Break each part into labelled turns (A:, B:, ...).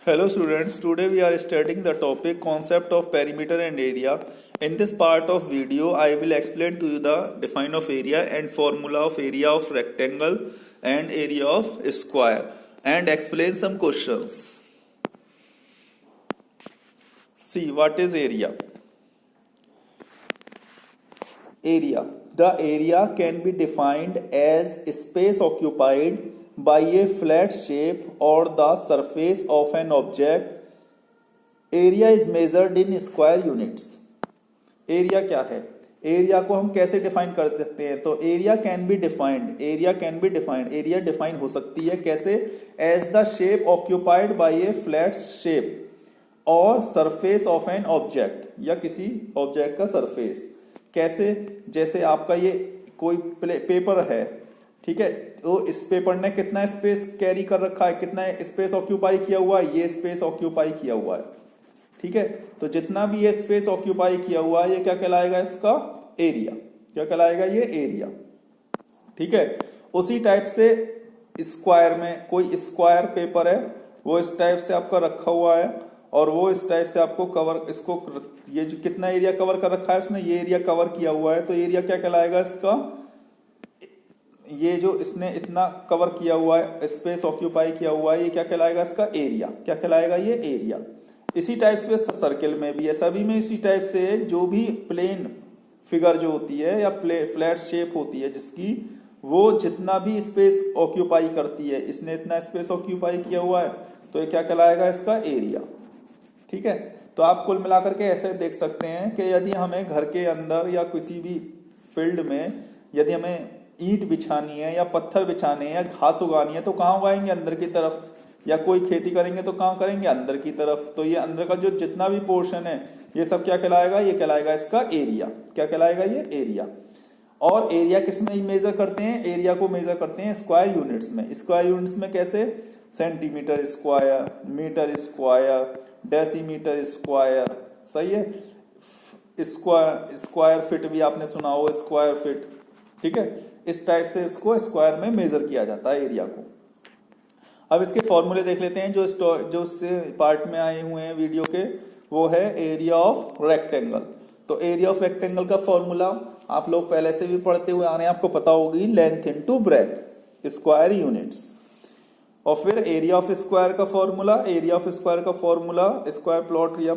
A: Hello students, today we are studying the topic concept of perimeter and area. In this part of video, I will explain to you the define of area and formula of area of rectangle and area of square and explain some questions. See, what is area? Area. The area can be defined as space occupied by a flat shape or the surface of an object. Area is measured in square units. Area क्या है? Area को हम कैसे define कर सकते हैं? तो area can be defined, area define हो सकती है कैसे? As the shape occupied by a flat shape और सरफेस ऑफ एन ऑब्जेक्ट, या किसी ऑब्जेक्ट का सरफेस. कैसे? जैसे आपका ये कोई पेपर है, ठीक है, तो इस पेपर ने कितना स्पेस कैरी कर रखा है, कितना स्पेस ऑक्यूपाई किया हुआ है? ये स्पेस ऑक्यूपाई किया हुआ है, ठीक है. तो जितना भी ये स्पेस ऑक्यूपाई किया हुआ है, ये क्या कहलाएगा? इसका एरिया. क्या कहलाएगा? ये एरिया, ठीक है. उसी टाइप से स्क्वायर में कोई स्क्वायर पेपर है, वो इस टाइप से आपका रखा हुआ है और वो इस टाइप से आपको कवर, इसको ये जो कितना एरिया कवर कर रखा है उसने, ये एरिया कवर किया हुआ है, तो एरिया क्या कहलाएगा इसका? ये जो इसने इतना कवर किया हुआ है, स्पेस ऑक्यूपाई किया हुआ है, ये क्या कहलाएगा? इसका एरिया. क्या कहलाएगा? ये एरिया. इसी टाइप से सर्कल में भी है, सभी में इसी टाइप से जो भी प्लेन फिगर जो होती है या फ्लैट शेप होती है जिसकी, वो जितना भी स्पेस ऑक्यूपाई करती है, इसने इतना स्पेस ऑक्यूपाई किया हुआ है, तो ये क्या कहलाएगा? इसका एरिया, ठीक है. तो आप कुल मिलाकर के ऐसे देख सकते हैं कि यदि हमें घर के अंदर या किसी भी फील्ड में यदि हमें ईंट बिछानी है या पत्थर बिछाने हैं या घास उगानी है, तो कहाँ उगाएंगे? अंदर की तरफ. या कोई खेती करेंगे तो कहाँ करेंगे? अंदर की तरफ. तो ये अंदर का जो जितना भी पोर्शन है, ये सब क्या कहलाएगा? ये कहलाएगा इसका एरिया. क्या कहलाएगा? ये एरिया. और एरिया किस में मेजर करते हैं? एरिया को मेजर करते हैं स्क्वायर यूनिट्स में. स्क्वायर यूनिट्स में कैसे? Centimetre square, metre square, decimetre square. सही है. स्क्वायर फिट भी आपने सुना हो, स्क्वायर फिट, ठीक है. इस टाइप से इसको स्क्वायर में मेजर किया जाता है एरिया को. अब इसके फॉर्मूले देख लेते हैं जो इससे पार्ट में आए हुए हैं वीडियो के. वो है एरिया ऑफ रेक्टेंगल. तो एरिया ऑफ रेक्टेंगल का फॉर्मूला आप लोग पहले से भी पढ़ते हुए आ रहे हैं, आपको पता होगी, length into breath, square units. और फिर एरिया ऑफ स्क्वायर का फॉर्मूला, स्क्वायर प्लॉट या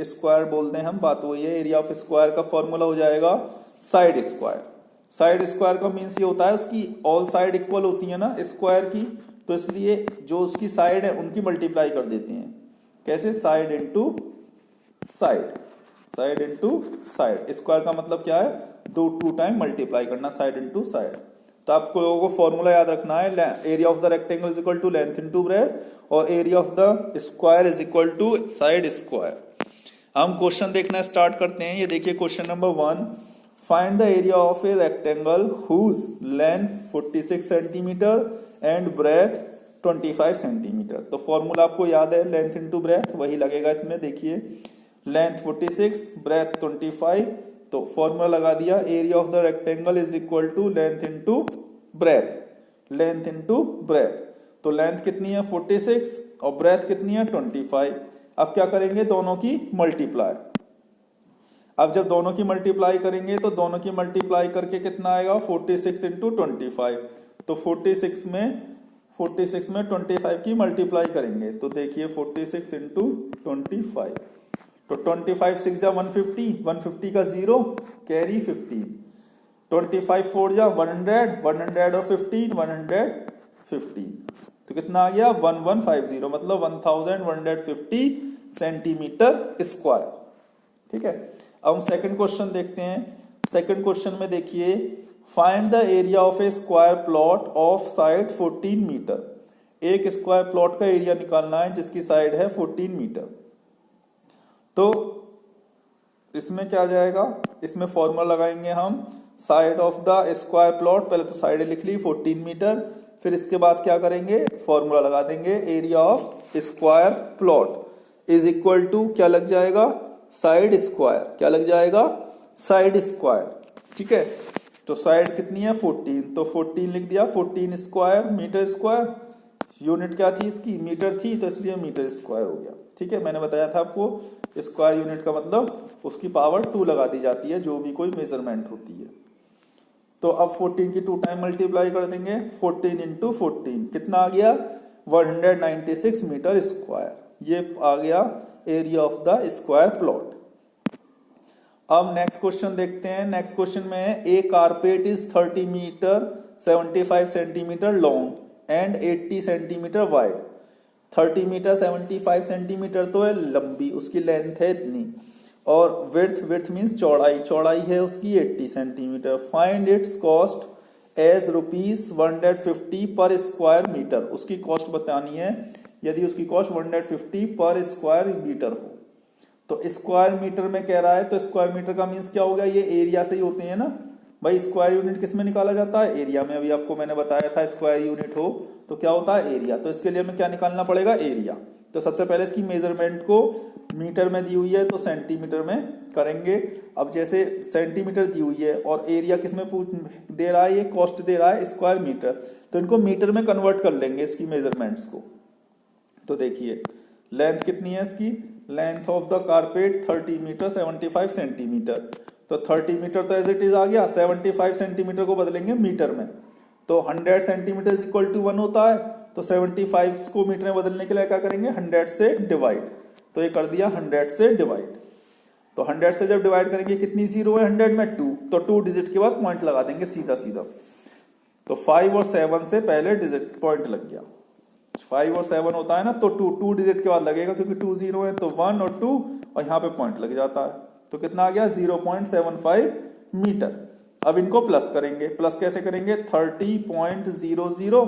A: स्क्वायर बोलते हैं हम, बात वही है. एरिया ऑफ स्क्वायर का फॉर्मूला हो जाएगा साइड स्क्वायर. साइड स्क्वायर का मीन्स ये होता है उसकी ऑल साइड इक्वल होती है ना स्क्वायर की, तो इसलिए जो उसकी साइड है उनकी मल्टीप्लाई कर देते हैं. कैसे? Side into side, side into side. Square का मतलब क्या है? दो टू टाइम मल्टीप्लाई करना, साइड इनटू साइड. तो आपको लोगों को फॉर्मूला याद रखना है. Area of the rectangle is equal to length into breadth और area of the square is equal to side square. हम क्वेश्चन देखना स्टार्ट करते हैं. ये देखिए question number 1. Find the area of a rectangle whose length 46 centimetre and breadth 25 centimetre. तो formula आपको याद है, लेंथ इनटू ब्रेथ, वही लगेगा इसमें. देखिए लेंथ 46, ब्रेथ 25, तो फॉर्मूला लगा दिया. Area of the rectangle is equal to length into breadth, length into breadth. तो लेंथ कितनी है? 46 और ब्रेथ कितनी है? 25. अब क्या करेंगे? दोनों की मल्टीप्लाई. अब जब दोनों की मल्टीप्लाई करेंगे तो दोनों की मल्टीप्लाई करके कितना आएगा? 46 इंटू 25. तो 46 में 25 की मल्टीप्लाई करेंगे, तो देखिए 46 इंटू 25, तो 25 6 जा 150, 150 का 0 कैरी 15, 25 4 जा 100, 100 और 15 115, तो कितना आ गया? 1150, मतलब 1150 सेंटीमीटर स्क्वायर. ठीक है. अब हम सेकंड क्वेश्चन देखते हैं. सेकंड क्वेश्चन में देखिए, find the area of a square plot of side 14 metre. एक स्क्वायर प्लॉट का एरिया निकालना है जिसकी साइड है 14 मीटर. तो इसमें क्या जाएगा? इसमें फॉर्मूला लगाएंगे हम. Side of the square plot, पहले तो साइड लिख ली 14 मीटर, फिर इसके बाद क्या करेंगे? फॉर्मूला लगा देंगे. Area of square plot is equal to क्या लग जाएगा? Side square. क्या लग जाएगा? Side square. ठीक है. तो साइड कितनी है? 14, तो 14 लिख दिया. 14 स्क्वायर मीटर स्क्वायर, यूनिट क्या थी इसकी, मीटर थी, तो इसलिए मीटर स्क्वायर हो गया। ठीक है, मैंने बताया था आपको स्क्वायर यूनिट का मतलब उसकी पावर 2 लगा दी जाती है जो भी कोई मेजरमेंट होती है। तो अब 14 की 2 टाइम मल्टीप्लाई कर देंगे, 14 इंटू 14 कितना आ गया, 196 मीटर स्क्वायर। ये आ गया area of the square plot. अब नेक्स्ट क्वेश्चन देखते हैं। नेक्स्ट क्वेश्चन में है a carpet is 30 metre 75 centimetre long and 80 centimetre wide. 30 metre 75 centimetre तो है लंबी, उसकी लेंथ है इतनी, और विड्थ मीन्स चौड़ाई है उसकी 80 centimetre. Find its cost as ₹150 per square metre. उसकी कॉस्ट बतानी है यदि उसकी कॉस्ट 150 पर स्क्वायर मीटर हो। तो स्क्वायर मीटर में कह रहा है, तो स्क्वायर मीटर का मीन्स क्या होगा, ये एरिया से ही होते हैं ना भाई। स्क्वायर यूनिट किस में निकाला जाता है, एरिया में। अभी आपको मैंने बताया था स्क्वायर यूनिट हो तो क्या होता है, एरिया। तो इसके लिए हमें क्या निकालना पड़ेगा, एरिया। तो सबसे पहले इसकी मेजरमेंट को मीटर में दी हुई है तो सेंटीमीटर में करेंगे। अब जैसे सेंटीमीटर दी हुई है और एरिया किसमें दे रहा है, ये कॉस्ट दे रहा है स्क्वायर मीटर, तो इनको मीटर में कन्वर्ट कर लेंगे इसकी मेजरमेंट्स को। तो देखिए लेंथ कितनी है इसकी, length of the carpet 30 metre 75 centimetre. तो 30 मीटर तो एज इट इज आ गया, 75 सेंटीमीटर को बदलेंगे मीटर में, तो 100 सेंटीमीटर इक्वल टू 1 होता है। तो 75 को मीटर में बदलने के लिए क्या करेंगे, 100 से डिवाइड। तो ये कर दिया 100 से डिवाइड। तो 100 से जब डिवाइड करेंगे कितनी जीरो है 100 में, 2, तो 2 डिजिट के बाद पॉइंट लगा देंगे सीधा सीधा। तो 5 और 7 से पहले डिजिट पॉइंट लग गया। 5 और 7 होता है ना, तो 2 डिजिट के बाद लगेगा, क्योंकि 2 जीरो है तो 1 और 2 और यहाँ पे पॉइंट लग जाता है। तो कितना आ गया 0.75 मीटर। अब इनको प्लस करेंगे, प्लस कैसे करेंगे, 30.00,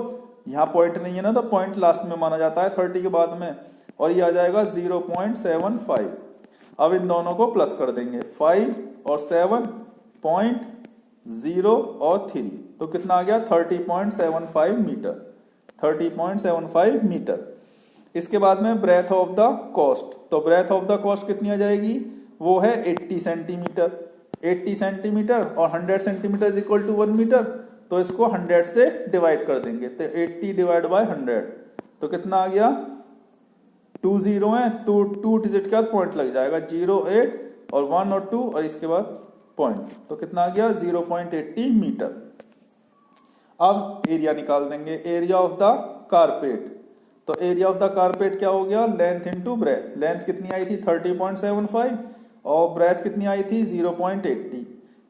A: यहाँ पॉइंट नहीं है ना तो पॉइंट लास्ट में माना जाता है 30 के बाद में, और ये आ जाएगा 0.75। अब इन दोनों को प्लस कर देंगे, 5 और 7, 0 और 3, तो कितना आ गया 30.75 मीटर। 30.75 मीटर। इसके बाद में ब्रेथ ऑफ द कॉस्ट, तो ब्रेथ ऑफ द कॉस्ट कितनी आ जाएगी, वो है 80 सेंटीमीटर। 80 सेंटीमीटर और 100 centimetre is equal to 1 metre, तो इसको 100 से डिवाइड कर देंगे। तो 80 डिवाइड बाय 100, तो कितना आ गया, 2 जीरो है तो 2 डिजिट के बाद पॉइंट लग जाएगा, 0, 8 और 1 और 2 और इसके बाद पॉइंट, तो कितना आ गया 0.80 मीटर। अब एरिया निकाल देंगे, एरिया ऑफ द कारपेट। तो एरिया ऑफ द कारपेट क्या हो गया, लेंथ इनटू ब्रेथ। लेंथ कितनी आई थी 30.75 और ब्रेथ कितनी आई थी 0.80।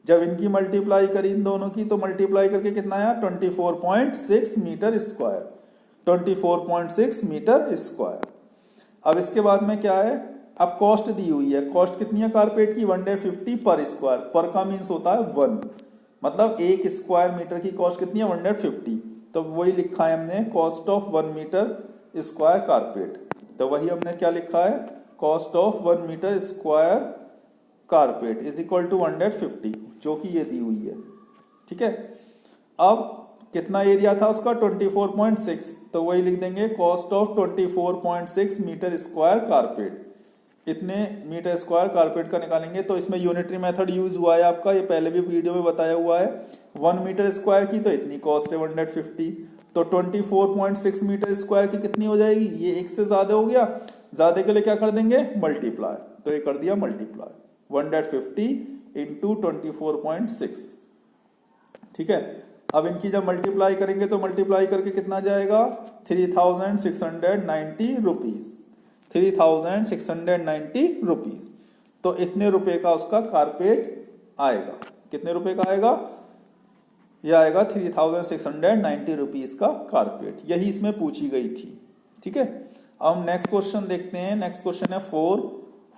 A: जब इनकी मल्टीप्लाई करी इन दोनों की, तो मल्टीप्लाई करके कितना आया 24.6 मीटर स्क्वायर। 24.6 metre square. अब इसके बाद में क्या है, अब कॉस्ट दी हुई है, कॉस्ट कितनी है कारपेट की 150 पर स्क्वायर। पर का मीन्स होता है 1, मतलब एक स्क्वायर मीटर की कॉस्ट कितनी है 150। तो वही लिखा है हमने, cost of 1 metre square carpet. तो वही हमने क्या लिखा है, cost of 1 metre square carpet is equal to 150, जो कि ये दी हुई है। ठीक है, अब कितना एरिया था उसका 24.6, तो वही लिख देंगे cost of 24.6 metre square carpet. इतने मीटर स्क्वायर कारपेट का निकालेंगे। तो इसमें यूनिटरी मेथड यूज हुआ है आपका, ये पहले भी वीडियो में बताया हुआ है। 1 मीटर स्क्वायर की तो इतनी कॉस्ट है 150, तो 24.6 मीटर स्क्वायर की कितनी हो जाएगी, ये एक से ज्यादा हो गया, ज्यादा के लिए क्या कर देंगे मल्टीप्लाई। तो ये कर दिया मल्टीप्लाई 150 इंटू 24.6। ठीक है, अब इनकी जब मल्टीप्लाई करेंगे तो मल्टीप्लाई करके कितना जाएगा 3690 रुपीज। 3690 रुपीज। तो इतने रुपए का उसका कारपेट आएगा। कितने रुपए का आएगा, यह आएगा 3690 रुपीज का कारपेट। यही इसमें पूछी गई थी। ठीक है, अब नेक्स्ट क्वेश्चन देखते हैं। नेक्स्ट क्वेश्चन है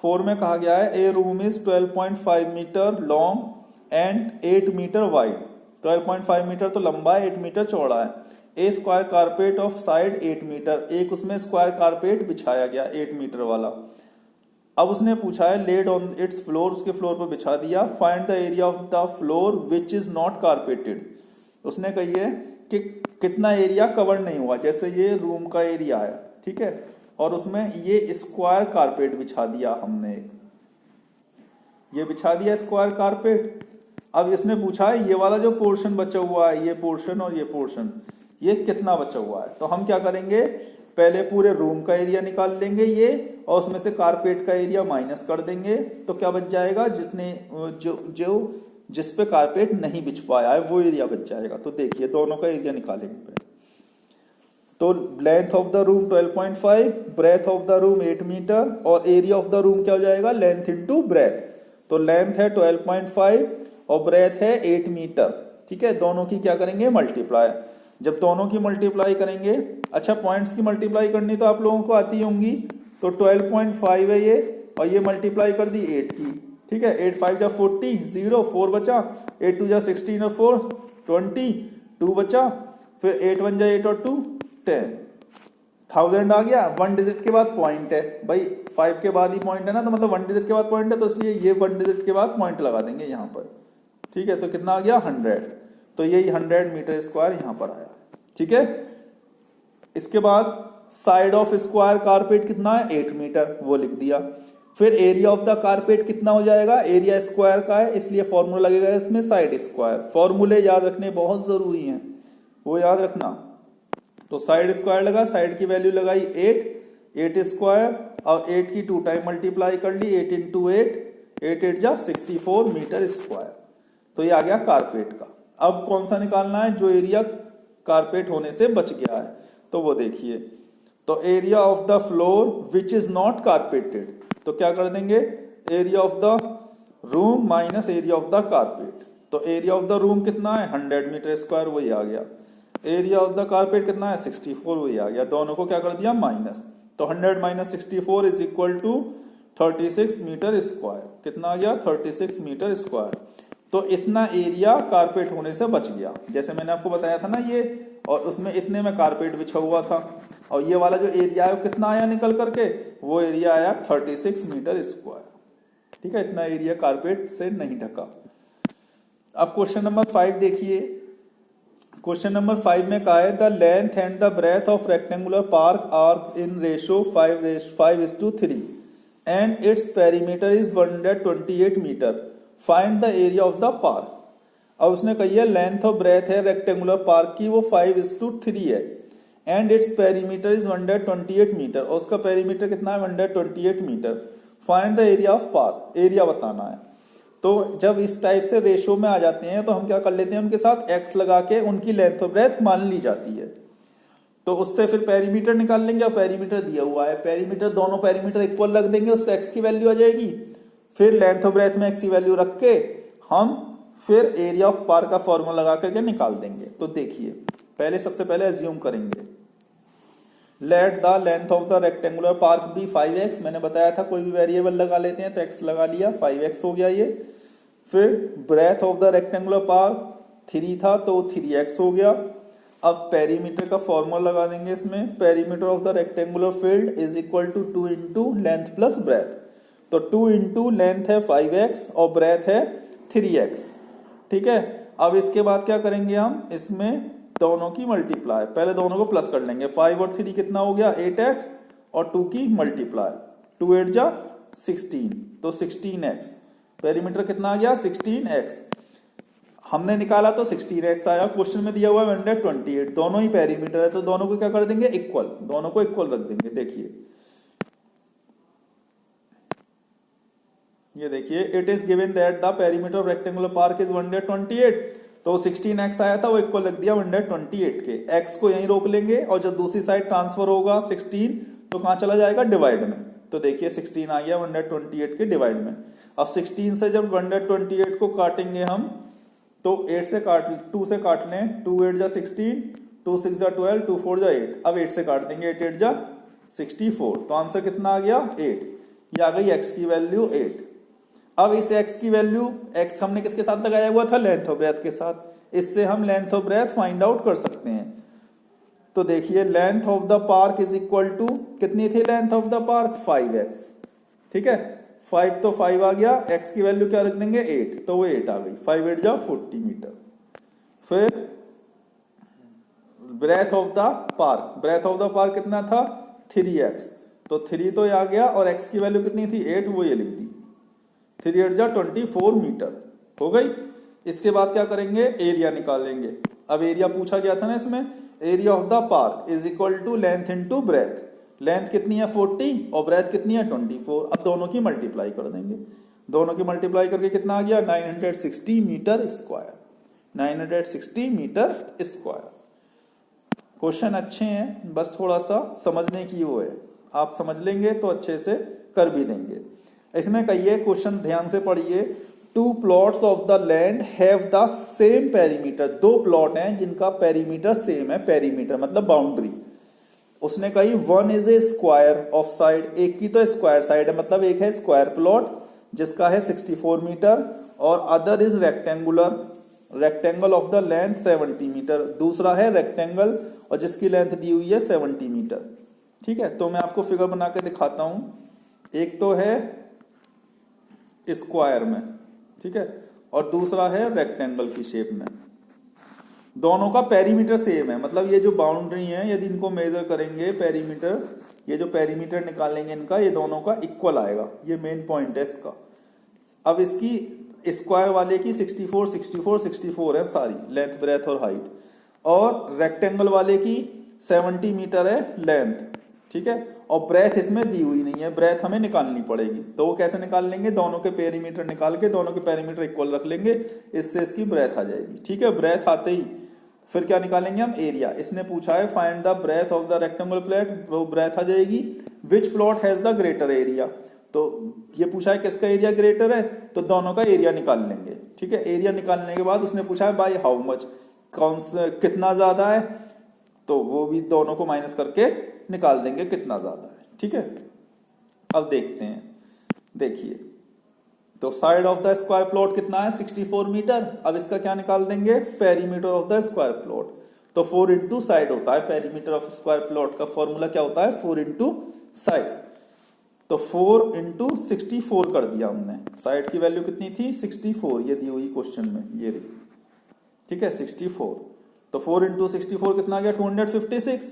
A: 4 में कहा गया है a room is 12.5 metre long and 8 metre wide. 12.5 metre तो लंबा है, 8 मीटर चौड़ा है। A square carpet of side 8 metre, एक उसमें स्क्वायर कारपेट बिछाया गया 8 मीटर वाला। अब उसने पूछा है लेड ऑन इट्स फ्लोर, उसके फ्लोर पर बिछा दिया। Find the area of the floor which is not carpeted. उसने कही है कि कितना एरिया कवर नहीं हुआ, जैसे ये रूम का एरिया है, ठीक है, और उसमें ये स्क्वायर कारपेट बिछा दिया हमने, ये बिछा दिया स्क्वायर कारपेट। अब इसने पूछा है ये वाला जो पोर्शन बचा हुआ है, ये पोर्शन और ये पोर्शन, ये कितना बचा हुआ है। तो हम क्या करेंगे, पहले पूरे रूम का एरिया निकाल लेंगे ये, और उसमें से कारपेट का एरिया माइनस कर देंगे, तो क्या बच जाएगा, जिस पे कारपेट नहीं बिछ पाया है वो एरिया बच जाएगा। तो देखिए दोनों का एरिया निकालेंगे पहले। तो length of the room 12.5, breadth of the room 8 metre, और एरिया ऑफ द रूम क्या हो जाएगा, लेंथ इंटू ब्रेथ। तो लेंथ है 12.5 और ब्रेथ है 8 मीटर। ठीक है, दोनों की क्या करेंगे, मल्टीप्लाई। जब दोनों की मल्टीप्लाई करेंगे, अच्छा पॉइंट्स की मल्टीप्लाई करनी तो आप लोगों को आती होंगी, तो 12.5 है ये, और ये मल्टीप्लाई कर दी 8 की। ठीक है, 8 5 जा 40, 0 4 बचा, 8 2 जा 16 और 4 20, 2 बचा, फिर 8 1 जा 8 और 2 10, 1000 आ गया। 1 डिजिट के बाद पॉइंट है भाई, 5 के बाद ही पॉइंट है ना, तो मतलब 1 डिजिट के बाद पॉइंट है, तो इसलिए ये 1 डिजिट के बाद पॉइंट लगा देंगे यहाँ पर। ठीक है, तो कितना आ गया 100, तो यही 100 मीटर स्क्वायर यहाँ पर आया। ठीक है, इसके बाद साइड ऑफ स्क्वायर कारपेट कितना है, 8 मीटर, वो लिख दिया। फिर एरिया ऑफ द कारपेट कितना हो जाएगा, एरिया स्क्वायर का है इसलिए फॉर्मूला लगेगा इसमें साइड स्क्वायर। फॉर्मूले याद रखने बहुत जरूरी हैं, वो याद रखना। तो साइड स्क्वायर लगा, साइड की वैल्यू लगाई 8 स्क्वायर, और 8 की 2 टाइम मल्टीप्लाई कर ली, 8 इंटू 8 8 जा 64 मीटर स्क्वायर। तो ये आ गया कारपेट का। अब कौन सा निकालना है, जो एरिया कारपेट होने से बच गया है, तो वो देखिए। तो area of the floor which is not carpeted, तो क्या कर देंगे, area of the room minus area of the carpet. तो एरिया ऑफ द रूम कितना है 100 मीटर स्क्वायर, वही आ गया। एरिया ऑफ द कारपेट कितना है 64, वही आ गया। दोनों को क्या कर दिया माइनस, तो 100 minus 64 is equal to 36 metre square. कितना आ गया 36 मीटर स्क्वायर। तो इतना एरिया कारपेट होने से बच गया, जैसे मैंने आपको बताया था ना ये, और उसमें इतने में कारपेट बिछा हुआ था, और ये वाला जो एरिया है वो कितना आया निकल करके, वो एरिया आया 36 मीटर स्क्वायर। ठीक है, इतना एरिया कारपेट से नहीं ढका। अब क्वेश्चन नंबर 5 देखिए। क्वेश्चन नंबर 5 में कहा है the length and the breadth of rectangular park are in ratio 5:3 and its perimeter is 128 metre, find the area of the park. अब उसने कही है लेंथ और ब्रेथ है रेक्टेंगुलर पार्क की, वो 5:3 है, and its perimeter is 128 metre, और उसका पेरीमीटर कितना है 128 metre. Find the area of park, area बताना है। तो जब इस टाइप से रेशो में आ जाते हैं तो हम क्या कर लेते हैं, उनके साथ x लगा के उनकी लेंथ और ब्रेथ मान ली जाती है। तो उससे फिर पेरीमीटर निकाल लेंगे, और पेरीमीटर दिया हुआ है, पेरीमीटर दोनों पेरीमीटर इक्वल रख देंगे, उससे x की वैल्यू आ जाएगी। फिर लेंथ और ब्रेथ में x की वैल्यू रख के हम फिर एरिया ऑफ पार्क का फॉर्मूला लगा करके निकाल देंगे। तो देखिए पहले सबसे पहले एज्यूम करेंगे, let the length of the rectangular park be 5x। मैंने बताया था कोई भी वेरिएबल लगा लेते हैं, तो x लगा लिया, 5x हो गया ये। फिर breadth of the rectangular park 3 था तो 3x हो गया। अब पेरीमीटर का फॉर्मूला लगा देंगे इसमें, perimeter of the rectangular field is equal to 2 into length plus breadth. तो 2 इंटू लेंथ है 5x और ब्रेथ है 3x। ठीक है, अब इसके बाद क्या करेंगे हम, इसमें दोनों की मल्टीप्लाई, पहले दोनों को प्लस कर लेंगे। 5 और 3 कितना हो गया 8x, और 2 की मल्टीप्लाई, 2 8 जा 16, तो 16x। पेरीमीटर कितना आ गया 16x, हमने निकाला तो 16x आया। क्वेश्चन में दिया हुआ है 128, दोनों ही पेरीमीटर है, तो दोनों को क्या कर देंगे इक्वल, दोनों को इक्वल रख देंगे। देखिए ये देखिए, it is given that the perimeter of rectangular park is 128, तो 16x आया था वो इक्वल रख दिया 128 के। x को यहीं रोक लेंगे, और जब दूसरी साइड ट्रांसफर होगा 16 तो कहां चला जाएगा डिवाइड में। तो देखिए 16 आ गया 128 के डिवाइड में। अब 16 से जब 128 को काटेंगे हम, तो 8 से काट 2 से काट लें, 2 8 जा 16, 2 6 जा 12, 2 4 जा 8। अब 8 से काट देंगे, 8 8 जा 64, तो आंसर कितना आ गया 8। ये आ गई x की वैल्यू 8। अब इस x की वैल्यू, x हमने किसके साथ लगाया हुआ था लेंथ और ब्रेथ के साथ, इससे हम लेंथ और ब्रेथ फाइंड आउट कर सकते हैं। तो देखिए length of the park is equal to, कितनी थी length of the park 5x। ठीक है, 5 तो 5 आ गया, x की वैल्यू क्या रख देंगे 8, तो वो 8 आ गई, 5 8 जा 40 मीटर। फिर breadth of the park, breadth of the park कितना था 3x, तो 3 तो आ गया, और x की वैल्यू कितनी थी 8, वो ये लिख दी, 3 8 जा 24 मीटर हो गई। इसके बाद क्या करेंगे एरिया निकालेंगे। अब एरिया पूछा गया था ना इसमें, area of the park is equal to length into breadth. Length कितनी है 40 और ब्रेथ कितनी है 24। अब दोनों की मल्टीप्लाई कर देंगे, दोनों की मल्टीप्लाई करके कितना आ गया 960 metre square, 960 metre square. Question अच्छे हैं, बस थोड़ा सा समझने की वो है, आप समझ लेंगे तो अच्छे से कर भी देंगे। इसमें कहिए क्वेश्चन ध्यान से पढ़िए, two plots of the land have the same perimeter. दो प्लॉट हैं जिनका पेरीमीटर सेम है, पेरीमीटर मतलब बाउंड्री। उसने कही one is a square of side, एक की तो स्क्वायर साइड है, मतलब एक है स्क्वायर प्लॉट जिसका है 64 मीटर, और other is rectangular, rectangle of the length 70 metre. दूसरा है रेक्टेंगल और जिसकी लेंथ दी हुई है 70 मीटर। ठीक है, तो मैं आपको फिगर बना के दिखाता हूं। एक तो है स्क्वायर में, ठीक है, और दूसरा है रेक्टेंगल की शेप में। दोनों का पेरीमीटर सेम है, मतलब ये जो बाउंड्री है यदि इनको मेजर करेंगे पेरीमीटर, ये जो पेरीमीटर निकालेंगे इनका, ये दोनों का इक्वल आएगा। ये मेन पॉइंट है इसका। अब इसकी स्क्वायर वाले की 64 64 64 है सारी लेंथ ब्रेथ और हाइट, और रेक्टेंगल वाले की 70 मीटर है लेंथ, ठीक है, और ब्रेथ इसमें दी हुई नहीं है, ब्रेथ हमें निकालनी पड़ेगी। तो वो कैसे निकाल लेंगे, दोनों के पेरीमीटर निकाल के दोनों के पेरीमीटर इक्वल रख लेंगे, इससे इसकी ब्रेथ आ जाएगी। ठीक है, ब्रेथ आते ही फिर क्या निकालेंगे हम, एरिया। इसने पूछा है find the breadth of the rectangular plate, वो ब्रेथ आ जाएगी। Which plot has the greater area, तो ये पूछा है किसका एरिया ग्रेटर है, तो दोनों का एरिया निकाल लेंगे। ठीक है, एरिया निकालने के बाद उसने पूछा है बाय हाउ मच, कौन सा कितना ज्यादा है, तो वो भी दोनों को माइनस करके निकाल देंगे कितना ज्यादा है। ठीक है, अब देखते हैं, देखिए तो side of the square plot कितना है 64 मीटर। अब इसका क्या निकाल देंगे, perimeter of the square plot. तो 4 इंटू साइड होता है, पेरीमीटर ऑफ स्क्वायर प्लॉट का फॉर्मूला क्या होता है 4 इंटू साइड। तो 4 इंटू 64 कर दिया हमने, साइड की वैल्यू कितनी थी 64, ये दी हुई क्वेश्चन में, ये रही। ठीक है 64, तो 4 इंटू 64 कितना आ गया 256।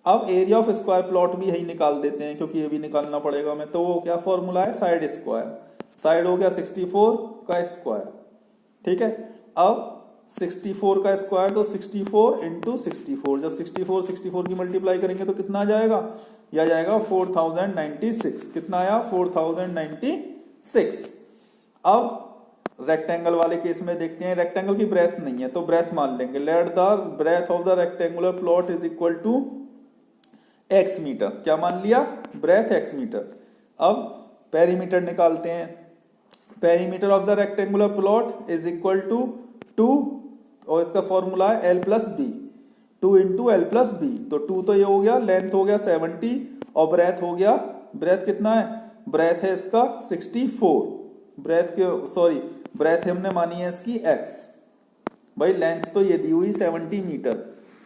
A: अब एरिया ऑफ स्क्वायर प्लॉट भी यही निकाल देते हैं क्योंकि ये भी निकालना पड़ेगा हमें। तो वो क्या फॉर्मूला है साइड स्क्वायर, साइड हो गया 64 का स्क्वायर। ठीक है, अब 64 का स्क्वायर तो 64 इंटू 64, जब 64 64 की मल्टीप्लाई करेंगे तो कितना आ जाएगा, यह आ जाएगा 4096। कितना आया 4096। अब रेक्टेंगल वाले केस में देखते हैं, रेक्टेंगल की ब्रेथ नहीं है तो ब्रेथ मान लेंगे। Let the breadth of the rectangular plot is equal to x metre, क्या मान लिया ब्रेथ एक्स मीटर। अब पेरीमीटर निकालते हैं, perimeter of the rectangular plot is equal to 2, और इसका फॉर्मूला है l plus b, 2 into l plus b. तो 2 तो ये हो गया, लेंथ हो गया 70 और ब्रेथ हो गया, ब्रेथ कितना है, ब्रेथ है इसका 64, ब्रेथ के सॉरी ब्रेथ हमने मानी है इसकी x। भाई लेंथ तो ये दी हुई 70 मीटर,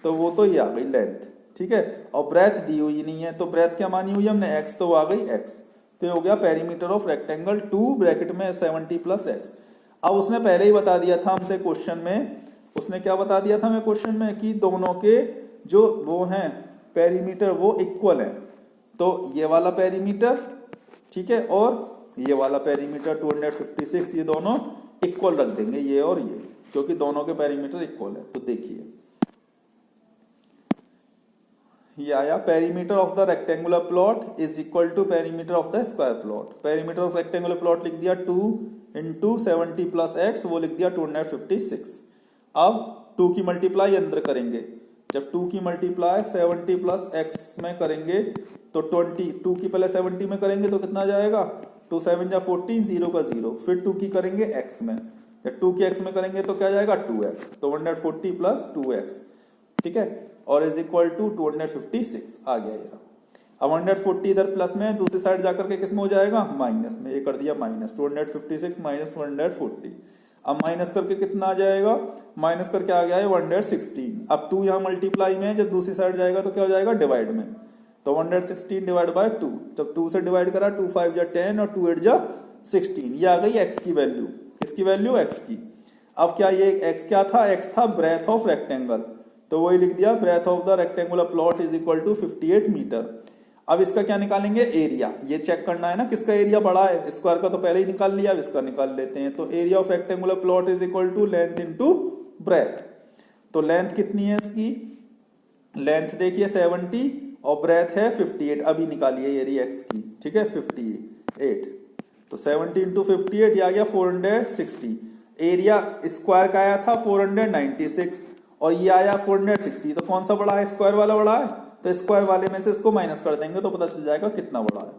A: तो वो तो ये आ गई लेंथ। ठीक है, और ब्रेथ दी हुई नहीं है, तो ब्रेथ क्या मानी हुई हमने x, तो आ गई x। तो ये हो गया पेरीमीटर ऑफ रेक्टेंगल 2 ब्रैकेट में 70 प्लस x। अब उसने पहले ही बता दिया था हमसे क्वेश्चन में, उसने क्या बता दिया था हमें क्वेश्चन में कि दोनों के जो वो हैं पेरीमीटर वो इक्वल है। तो ये वाला पेरीमीटर, ठीक है, और ये वाला पेरीमीटर 256, ये दोनों इक्वल रख देंगे, ये और ये, क्योंकि दोनों के पेरीमीटर इक्वल है। तो देखिए ये आया, perimeter of the rectangular plot is equal to perimeter of the square plot. Perimeter of rectangular plot लिख दिया 2 इंटू 70 प्लस एक्स, वो लिख दिया 256। अब 2 की मल्टीप्लाई अंदर करेंगे, जब 2 की मल्टीप्लाई 70 प्लस एक्स में करेंगे तो 2 की पहले 70 में करेंगे तो कितना जाएगा 2 7 जा 14, 0 का 0, फिर 2 की करेंगे x में, जब 2 की x में करेंगे तो क्या जाएगा 2x, तो 140 प्लस 2x। ठीक है, और इज इक्वल टू 256 आ गया ये। अब 140 इधर प्लस में, दूसरी साइड जाकर के किस में हो जाएगा माइनस में, ये कर दिया माइनस 256 माइनस 140। अब माइनस करके कितना आ जाएगा, माइनस करके आ गया है 116। अब 2 यहाँ मल्टीप्लाई में, जब दूसरी साइड जाएगा तो क्या हो जाएगा डिवाइड में, तो 116 डिवाइड बाय 2, जब 2 से डिवाइड करा 2 5 जा 10 और 2 8 जा 16, ये आ गई x की वैल्यू। किसकी वैल्यू x की। अब क्या ये x क्या था, x था ब्रेथ ऑफ रेक्टेंगल, तो वही लिख दिया breadth of the rectangular plot is equal to 58 metre. अब इसका क्या निकालेंगे एरिया, ये चेक करना है ना किसका एरिया बड़ा है, स्क्वायर का तो पहले ही निकाल लिया, अब इसका निकाल लेते हैं। तो area of rectangular plot is equal to length into breadth. तो लेंथ कितनी है इसकी लेंथ देखिए 70 और ब्रेथ है 58, अभी निकालिए एरिया एक्स की, ठीक है 58, तो 70 इंटू 58 ये आ गया 460। एरिया स्क्वायर का आया था 496 और ये आया 460, तो कौन सा बड़ा है, स्क्वायर वाला बड़ा है, तो स्क्वायर वाले में से इसको माइनस कर देंगे तो पता चल जाएगा कितना बड़ा है।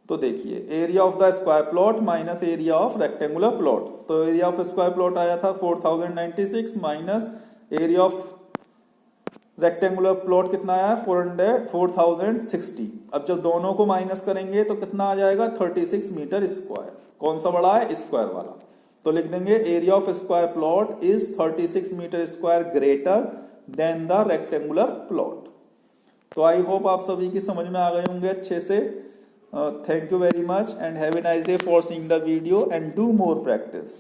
A: तो देखिए area of the square plot minus area of rectangular plot, तो एरिया ऑफ स्क्वायर प्लॉट आया था 4096 minus area of rectangular plot कितना आया 4060। अब जब दोनों को माइनस करेंगे तो कितना आ जाएगा 36 मीटर स्क्वायर। कौन सा बड़ा है, स्क्वायर वाला, तो लिख देंगे area of square plot is 36 metre square greater than the rectangular plot. तो आई होप आप सभी की समझ में आ गए होंगे अच्छे से। Thank you very much and have a nice day for seeing the video and do more practice.